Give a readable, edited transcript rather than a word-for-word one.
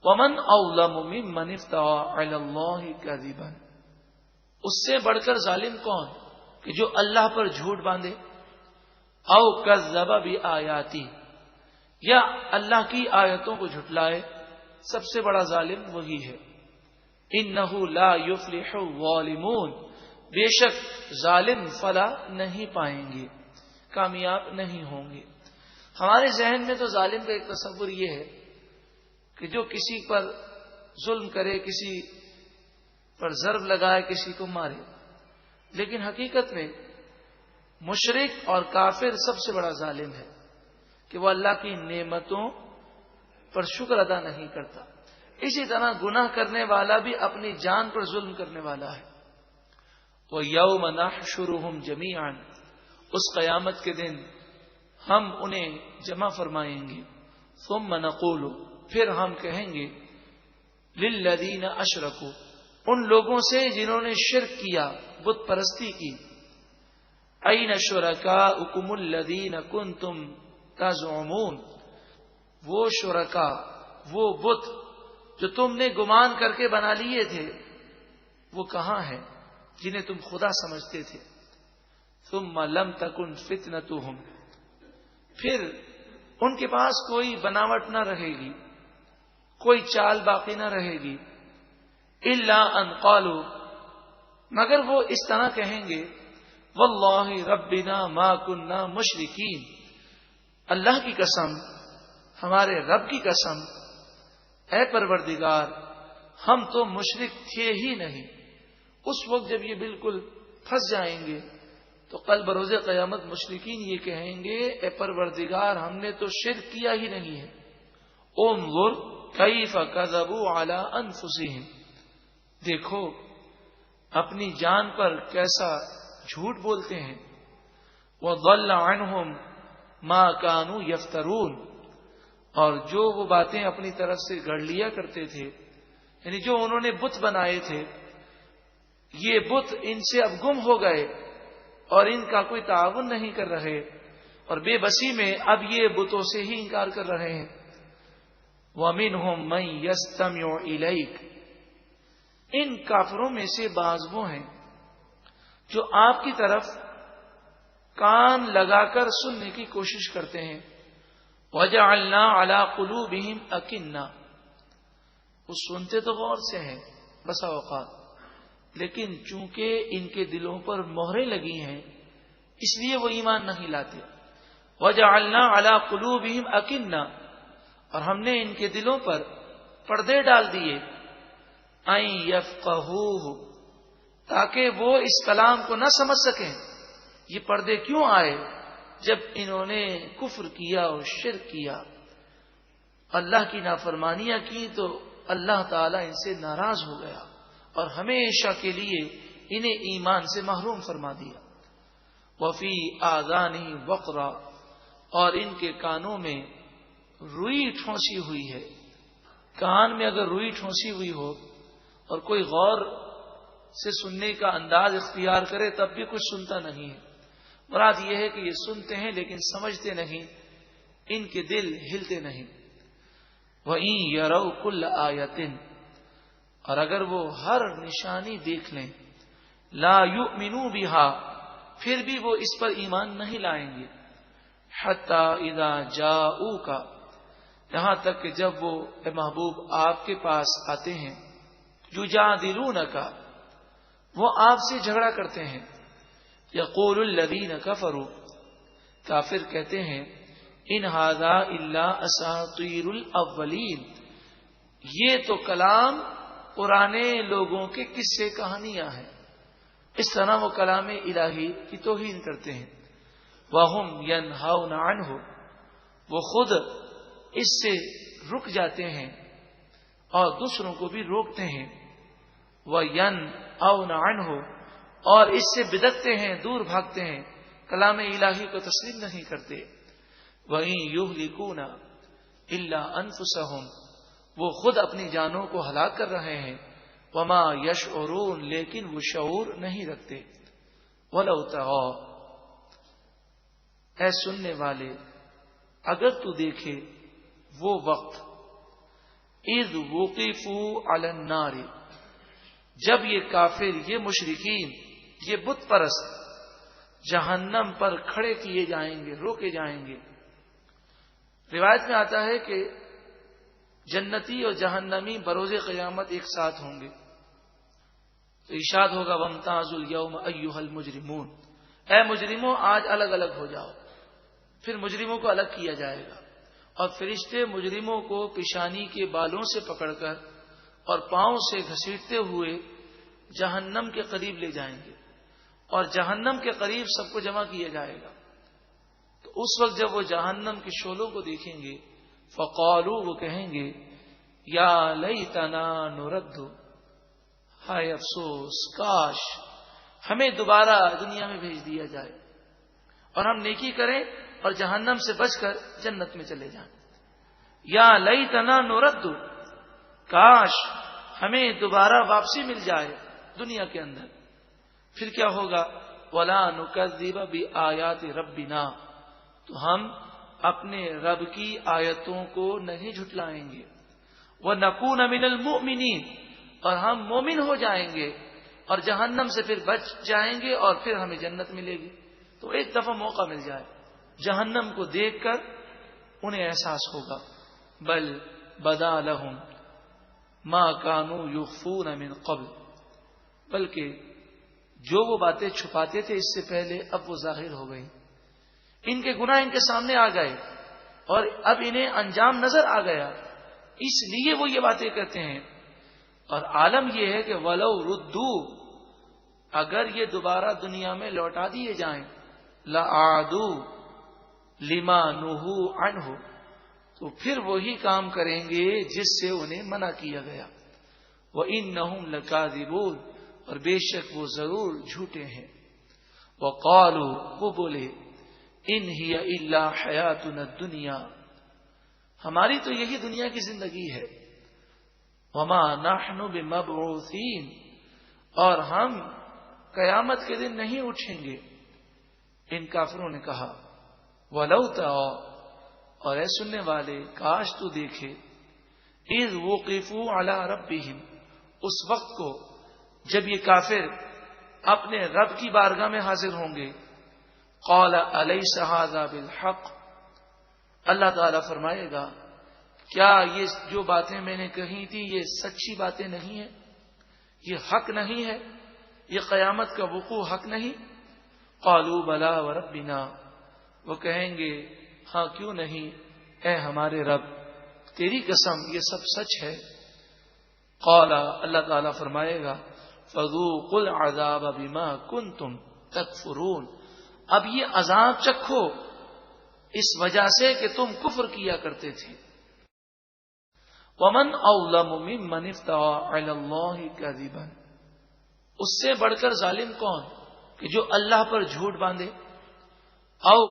ومن اظلم ممن افترى علی اللہ کذبا، اس سے بڑھ کر ظالم کون کہ جو اللہ پر جھوٹ باندھے، او کذب بآیاتی، یا اللہ کی آیتوں کو جھٹلائے، سب سے بڑا ظالم وہی ہے۔ انہ لا یفلح الظالمون، بے شک ظالم فلاح نہیں پائیں گے، کامیاب نہیں ہوں گے۔ ہمارے ذہن میں تو ظالم کا ایک تصور یہ ہے کہ جو کسی پر ظلم کرے، کسی پر ضرب لگائے، کسی کو مارے، لیکن حقیقت میں مشرک اور کافر سب سے بڑا ظالم ہے کہ وہ اللہ کی نعمتوں پر شکر ادا نہیں کرتا۔ اسی طرح گناہ کرنے والا بھی اپنی جان پر ظلم کرنے والا ہے۔ وَيَوْمَ نَحْشُرُهُمْ جَمِيعًا، اس قیامت کے دن ہم انہیں جمع فرمائیں گے۔ ثُمَّ نَقُولُ، پھر ہم کہیں گے، لِلَّذِينَ أَشْرَكُوا، ان لوگوں سے جنہوں نے شرک کیا، بت پرستی کی، أَيْنَ شُرَكَاؤُكُمُ الَّذِينَ كُنْتُمْ تَزْعُمُونَ، وہ شرکا، وہ بت جو تم نے گمان کر کے بنا لیے تھے، وہ کہاں ہے جنہیں تم خدا سمجھتے تھے۔ ثم لم تکن فتنتهم، پھر ان کے پاس کوئی بناوٹ نہ رہے گی، کوئی چال باقی نہ رہے گی، الا ان قالوا، مگر وہ اس طرح کہیں گے، واللہ ربنا ما کننا مشرکین، اللہ کی قسم، ہمارے رب کی قسم، اے پروردگار ہم تو مشرک تھے ہی نہیں۔ اس وقت جب یہ بالکل پھنس جائیں گے تو کل بروز قیامت مشرکین یہ کہیں گے، اے پروردگار ہم نے تو شرک کیا ہی نہیں ہے۔ انظر کیف کذبوا علی انفسہم، دیکھو اپنی جان پر کیسا جھوٹ بولتے ہیں۔ وضل عنہم ما کانوا یفترون، اور جو وہ باتیں اپنی طرف سے گڑھ لیا کرتے تھے، یعنی جو انہوں نے بت بنائے تھے، یہ بت ان سے اب گم ہو گئے اور ان کا کوئی تعاون نہیں کر رہے، اور بے بسی میں اب یہ بتوں سے ہی انکار کر رہے ہیں۔ وَمِنْهُمْ مَنْ يَسْتَمِعُ إِلَيْكَ، ان کافروں میں سے بعض وہ ہیں جو آپ کی طرف کان لگا کر سننے کی کوشش کرتے ہیں۔ وَجَعَلْنَا عَلَى قُلُوبِهِمْ أَكِنَّةً، وہ سنتے تو غور سے ہیں بسا اوقات، لیکن چونکہ ان کے دلوں پر مہریں لگی ہیں اس لیے وہ ایمان نہیں لاتے۔ وَجَعَلْنَا عَلَى قُلُوبِهِمْ أَكِنَّةً، اور ہم نے ان کے دلوں پر پردے ڈال دیے، أَن يَفْقَهُوهُ، تاکہ وہ اس کلام کو نہ سمجھ سکیں۔ یہ پردے کیوں آئے؟ جب انہوں نے کفر کیا اور شرک کیا، اللہ کی نافرمانیاں کی، تو اللہ تعالیٰ ان سے ناراض ہو گیا اور ہمیشہ کے لیے انہیں ایمان سے محروم فرما دیا۔ وفی آذانہم وقرا، اور ان کے کانوں میں روئی ٹھونسی ہوئی ہے۔ کان میں اگر روئی ٹھونسی ہوئی ہو اور کوئی غور سے سننے کا انداز اختیار کرے تب بھی کچھ سنتا نہیں ہے۔ مراد یہ ہے کہ یہ سنتے ہیں لیکن سمجھتے نہیں، ان کے دل ہلتے نہیں۔ وَإِن يَرَوْا كُلَّ آیَةٍ، اور اگر وہ ہر نشانی دیکھ لیں، لا یؤمنوا بها، پھر بھی وہ اس پر ایمان نہیں لائیں گے۔ حَتَّى إِذَا جَاءُوكَ، یہاں تک کہ جب وہ اے محبوب آپ کے پاس آتے ہیں، یُجَادِلُونَكَ، وہ آپ سے جھگڑا کرتے ہیں۔ یقول الذین کفروا، کافر کہتے ہیں، ان ھذا الا اساطیر الاولین، یہ تو کلام پرانے لوگوں کے قصے کہانیاں ہیں۔ اس طرح وہ کلام الہی کی توہین کرتے ہیں۔ وَهُمْ يَنْهَوْنَ عَنْهُ، وہ خود اس سے رک جاتے ہیں اور دوسروں کو بھی روکتے ہیں۔ وَيَنْأَوْنَ عَنْهُ، اور اس سے بدکتے ہیں، دور بھاگتے ہیں، کلام الہی کو تسلیم نہیں کرتے۔ وَإِن يُهْلِكُونَ إِلَّا أَنفُسَهُمْ، وہ خود اپنی جانوں کو ہلاک کر رہے ہیں۔ وَمَا يَشْعُرُونَ، لیکن وہ شعور نہیں رکھتے۔ وَلَوْ تَرَىٰ، اے سننے والے اگر تو دیکھے وہ وقت، اذ وقفوا علی النار، جب یہ کافر، یہ مشرکین، یہ بت پرست جہنم پر کھڑے کیے جائیں گے، روکے جائیں گے۔ روایت میں آتا ہے کہ جنتی اور جہنمی بروز قیامت ایک ساتھ ہوں گے، تو ارشاد ہوگا وامتازوا اليوم ایھا المجرمون، اے مجرموں آج الگ الگ ہو جاؤ۔ پھر مجرموں کو الگ کیا جائے گا اور فرشتے مجرموں کو پیشانی کے بالوں سے پکڑ کر اور پاؤں سے گھسیٹتے ہوئے جہنم کے قریب لے جائیں گے، اور جہنم کے قریب سب کو جمع کیا جائے گا۔ تو اس وقت جب وہ جہنم کے شعلوں کو دیکھیں گے، فقالوا، وہ کہیں گے یا لیتنا نرد، ہائے افسوس، کاش ہمیں دوبارہ دنیا میں بھیج دیا جائے اور ہم نیکی کریں اور جہنم سے بچ کر جنت میں چلے جائیں۔ یا لیتنا نرد، کاش ہمیں دوبارہ واپسی مل جائے دنیا کے اندر۔ پھر کیا ہوگا؟ وَلَا نُكَذِّبَ بِآيَاتِ رَبِّنَا، تو ہم اپنے رب کی آیتوں کو نہیں جھٹلائیں گے۔ وَنَكُونَ مِنَ الْمُؤْمِنِينَ، اور ہم مومن ہو جائیں گے اور جہنم سے پھر بچ جائیں گے اور پھر ہمیں جنت ملے گی۔ تو ایک دفعہ موقع مل جائے، جہنم کو دیکھ کر انہیں احساس ہوگا۔ بل بدا لہم ما کانوا یخفون من قبل، بلکہ جو وہ باتیں چھپاتے تھے اس سے پہلے اب وہ ظاہر ہو گئی، ان کے گناہ ان کے سامنے آ گئے اور اب انہیں انجام نظر آ گیا، اس لیے وہ یہ باتیں کرتے ہیں۔ اور عالم یہ ہے کہ ولو ردو، اگر یہ دوبارہ دنیا میں لوٹا دیے جائیں، لعادوا لما نہوا عنہ، تو پھر وہی کام کریں گے جس سے انہیں منع کیا گیا۔ وَإِنَّهُمْ لَكَاذِبُونَ، اور بے شک وہ ضرور جھوٹے ہیں۔ وَقَالُوا، وہ بولے إِنْ هِيَ إِلَّا حَيَاتُنَا الدُّنْيَا، ہماری تو یہی دنیا کی زندگی ہے۔ وَمَا نَحْنُ بِمَبْعُوثِينَ، اور ہم قیامت کے دن نہیں اٹھیں گے۔ ان کافروں نے کہا وَلَوْ تَرَىٰ، اور اے سننے والے کاش تو دیکھے، اذ وقفوا علی ربہم، اس وقت کو جب یہ کافر اپنے رب کی بارگاہ میں حاضر ہوں گے۔ قال الیس ھذا بالحق، اللہ تعالیٰ فرمائے گا کیا یہ جو باتیں میں نے کہی تھی یہ سچی باتیں نہیں ہیں، یہ حق نہیں ہے، یہ قیامت کا وقوع حق نہیں؟ قالوا بلا وربنا، وہ کہیں گے ہاں کیوں نہیں اے ہمارے رب، تیری قسم یہ سب سچ ہے۔ قال، اللہ تعالیٰ فرمائے گا فذوقوا العذاب بما کنتم تکفرون، اب یہ عذاب چکھو اس وجہ سے کہ تم کفر کیا کرتے تھے۔ ومن اظلم ممن افترى علی اللہ کذبا، اس سے بڑھ کر ظالم کون کہ جو اللہ پر جھوٹ باندھے، او